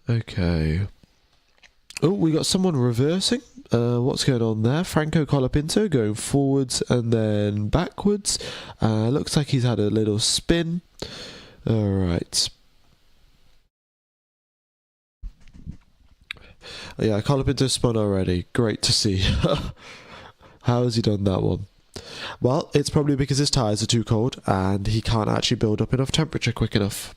Okay. Oh, we got someone reversing. What's going on there? Franco Colapinto going forwards and then backwards. Looks like he's had a little spin. Alright. Yeah, Colapinto spun already. Great to see. How has he done that one? Well, it's probably because his tyres are too cold and he can't actually build up enough temperature quick enough.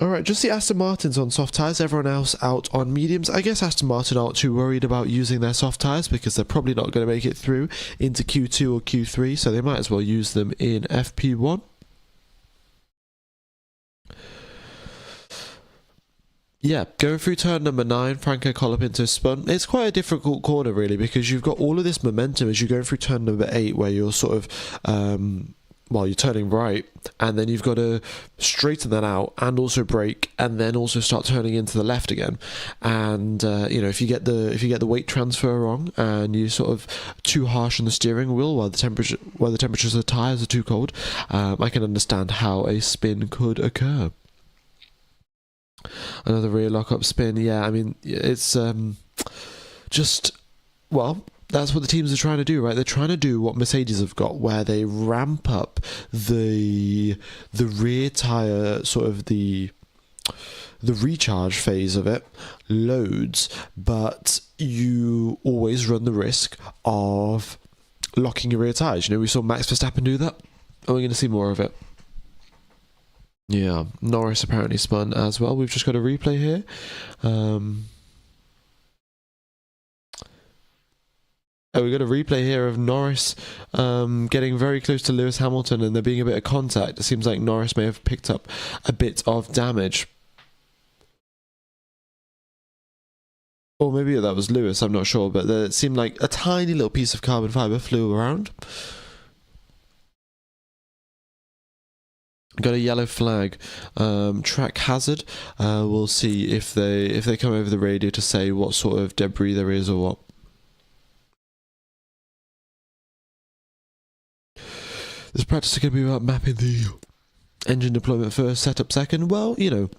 Alright, just the Aston Martins on soft tyres, everyone else out on mediums. I guess Aston Martin aren't too worried about using their soft tyres because they're probably not going to make it through into Q2 or Q3, so they might as well use them in FP1. Yeah, going through turn number 9, Franco Colapinto spun. It's quite a difficult corner really because you've got all of this momentum as you're going through turn number 8 where you're sort of, well, you're turning right, and then you've got to straighten that out and also brake, and then also start turning into the left again. And you know, if you get the weight transfer wrong and you sort of too harsh on the steering wheel while the temperatures of the tires are too cold, I can understand how a spin could occur. Another rear lock-up spin. Yeah, I mean, it's just, well, that's what the teams are trying to do, right? They're trying to do what Mercedes have got, where they ramp up the rear tyre, sort of the recharge phase of it, loads, but you always run the risk of locking your rear tyres. You know, we saw Max Verstappen do that, and we're going to see more of it. Yeah, Norris apparently spun as well. We've just got a replay here. Oh, we've got a replay here of Norris getting very close to Lewis Hamilton and there being a bit of contact. It seems like Norris may have picked up a bit of damage. Or maybe that was Lewis, I'm not sure, but it seemed like a tiny little piece of carbon fibre flew around. Got a yellow flag. Track hazard. We'll see if they come over the radio to say what sort of debris there is or what. This practice is going to be about mapping the engine deployment first, setup second. Well, you know,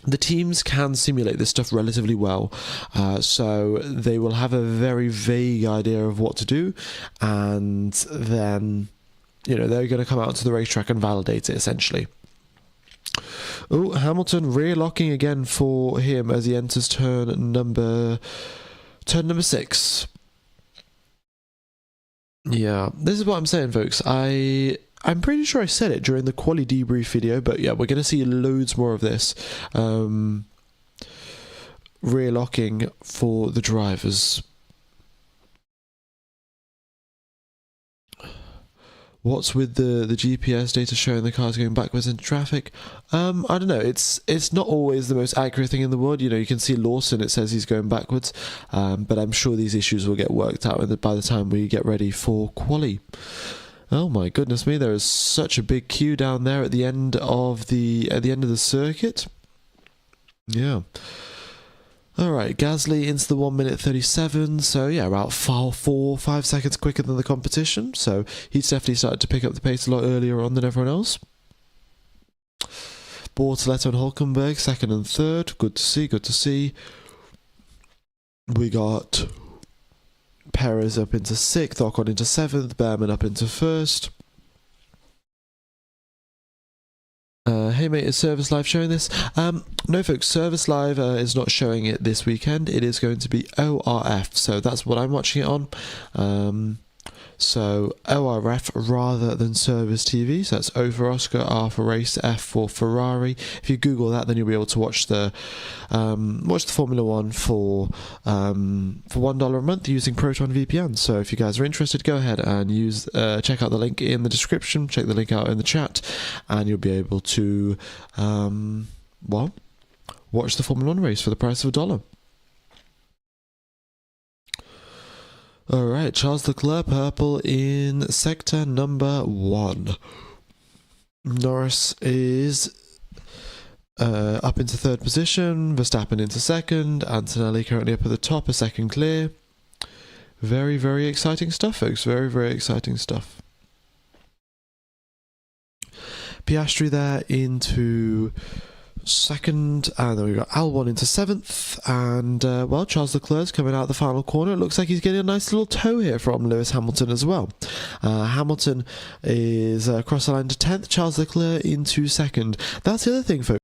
the teams can simulate this stuff relatively well, so they will have a very vague idea of what to do, and then, you know, they're going to come out to the racetrack and validate it, essentially. Oh, Hamilton rear locking again for him as he enters turn number 6. Yeah, this is what I'm saying, folks. I'm pretty sure I said it during the quali debrief video, but yeah, we're going to see loads more of this. Rear locking for the drivers. What's with the GPS data showing the cars going backwards into traffic? I don't know. It's not always the most accurate thing in the world. You know, you can see Lawson, it says he's going backwards, but I'm sure these issues will get worked out by the time we get ready for quali. Oh my goodness me! There is such a big queue down there at the end of the circuit. Yeah. Alright, Gasly into the 1 minute 37, so yeah, about 5 seconds quicker than the competition, so he's definitely started to pick up the pace a lot earlier on than everyone else. Bortoleto and Hulkenberg, 2nd and 3rd, good to see, good to see. We got Perez up into 6th, Ocon into 7th, Behrman up into 1st. Hey mate, is Service Live showing this? No folks, Service Live is not showing it this weekend. It is going to be ORF, so that's what I'm watching it on. So ORF rather than Service TV, so that's O for Oscar, R for Race, F for Ferrari. If you Google that, then you'll be able to watch the Formula One for $1 a month using Proton VPN. So if you guys are interested, go ahead and check out the link in the description, check the link out in the chat, and you'll be able to well, watch the Formula One race for the price of $1. Alright, Charles Leclerc, purple in sector number 1. Norris is up into 3rd position, Verstappen into 2nd, Antonelli currently up at the top, a second clear. Very, very exciting stuff, folks. Very, very exciting stuff. Piastri there into second, and then we've got Albon into 7th, and well, Charles Leclerc's coming out the final corner. It looks like he's getting a nice little tow here from Lewis Hamilton as well. Hamilton is across the line to 10th, Charles Leclerc into 2nd. That's the other thing, folks.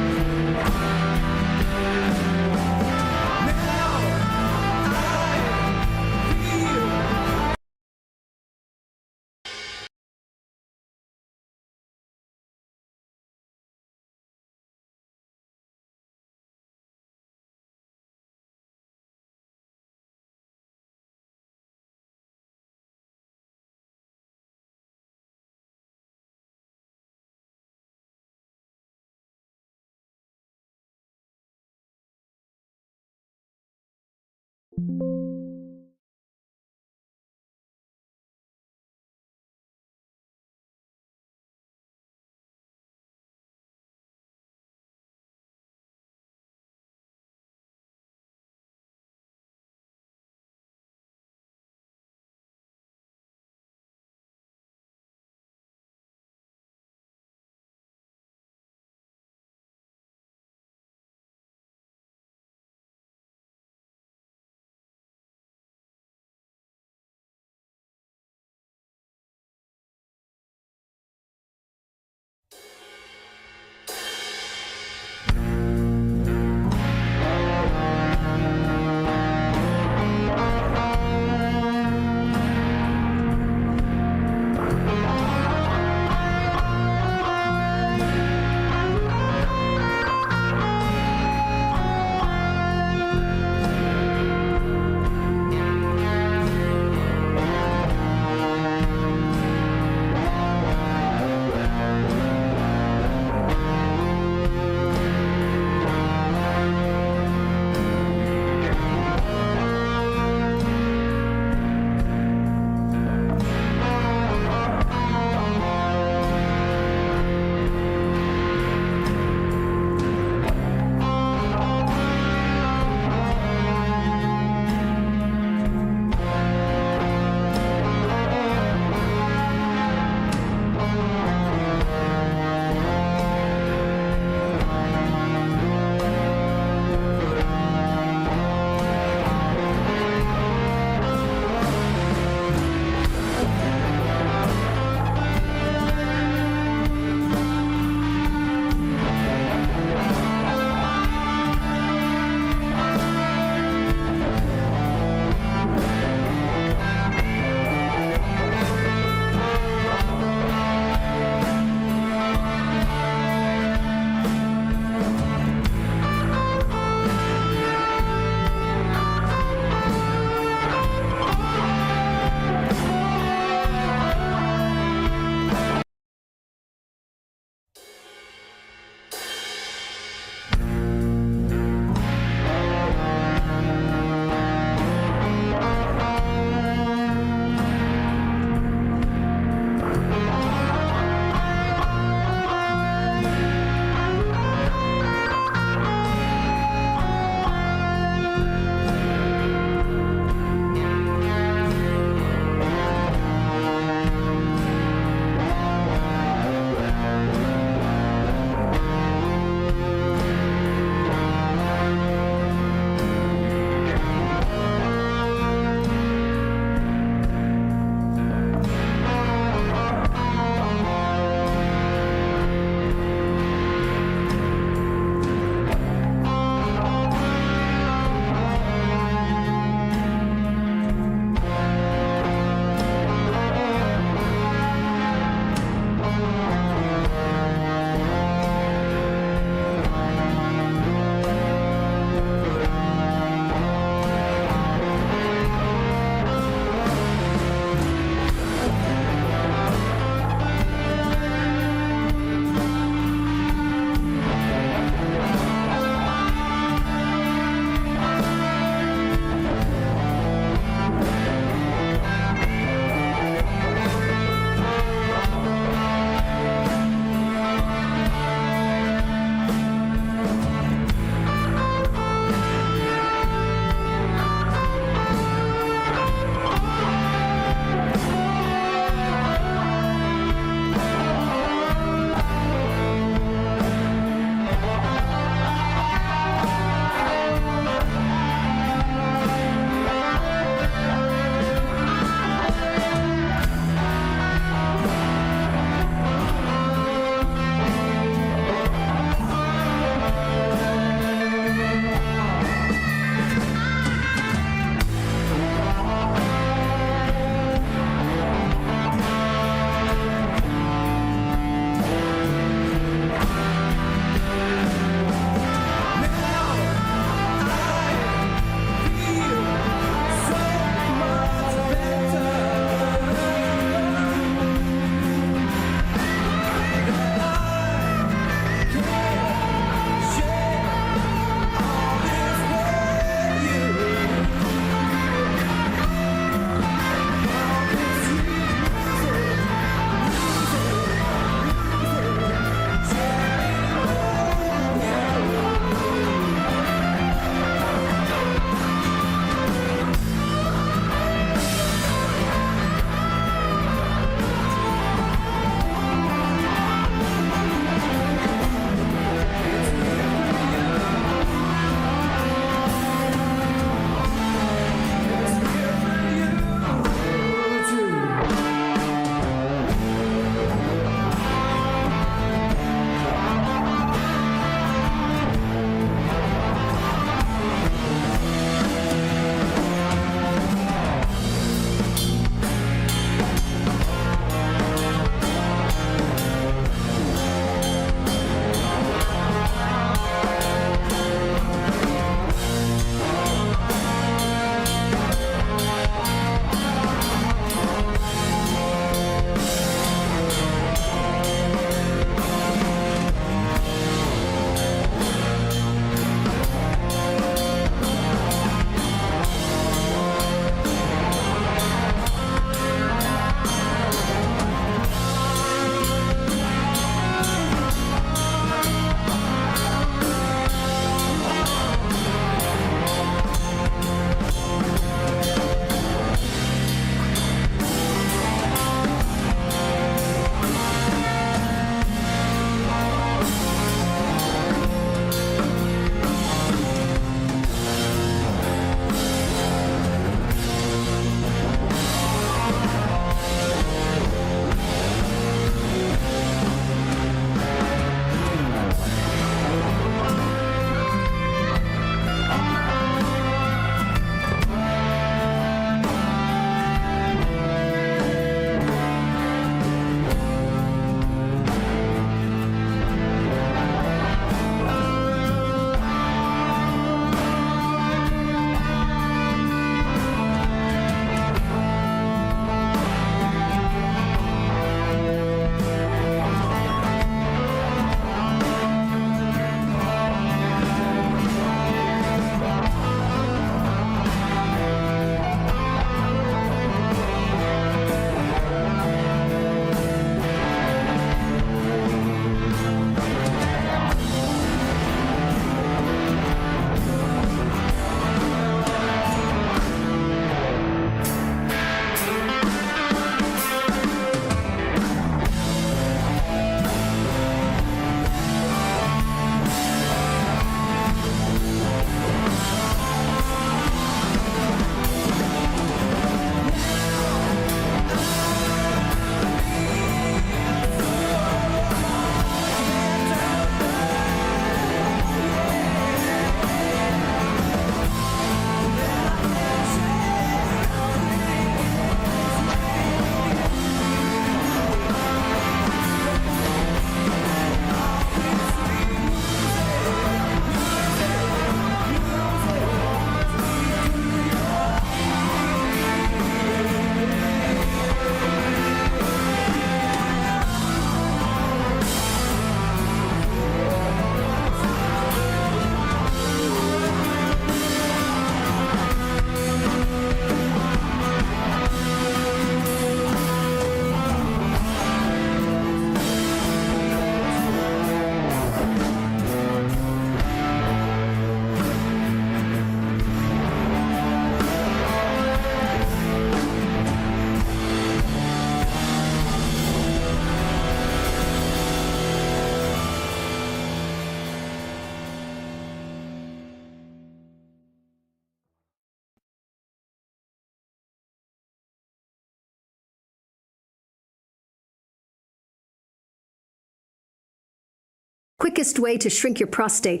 Quickest way to shrink your prostate.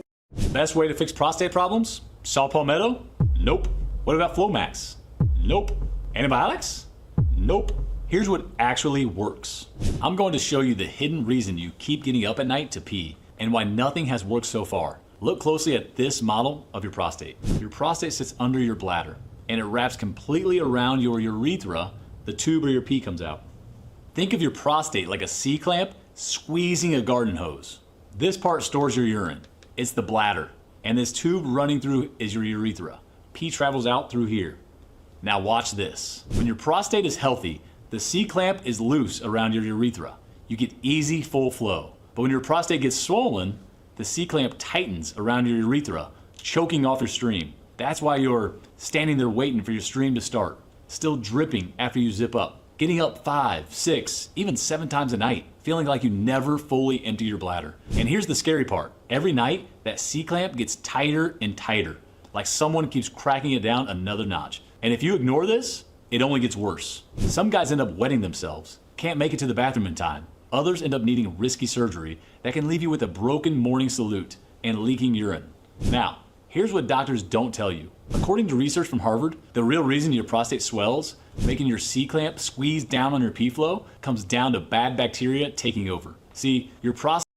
Best way to fix prostate problems? Saw palmetto? Nope. What about Flomax? Nope. Antibiotics? Nope. Here's what actually works. I'm going to show you the hidden reason you keep getting up at night to pee and why nothing has worked so far. Look closely at this model of your prostate. Your prostate sits under your bladder and it wraps completely around your urethra, the tube where your pee comes out. Think of your prostate like a C-clamp squeezing a garden hose. This part stores your urine. It's the bladder. And this tube running through is your urethra. Pee travels out through here. Now watch this. When your prostate is healthy, the C-clamp is loose around your urethra. You get easy full flow. But when your prostate gets swollen, the C-clamp tightens around your urethra, choking off your stream. That's why you're standing there waiting for your stream to start, still dripping after you zip up, getting up 5, 6, even 7 times a night, feeling like you never fully empty your bladder. And here's the scary part. Every night, that C-clamp gets tighter and tighter, like someone keeps cracking it down another notch. And if you ignore this, it only gets worse. Some guys end up wetting themselves, can't make it to the bathroom in time. Others end up needing risky surgery that can leave you with a broken morning salute and leaking urine. Now, here's what doctors don't tell you. According to research from Harvard, the real reason your prostate swells, making your C-clamp squeeze down on your pee flow, comes down to bad bacteria taking over. See, your prostate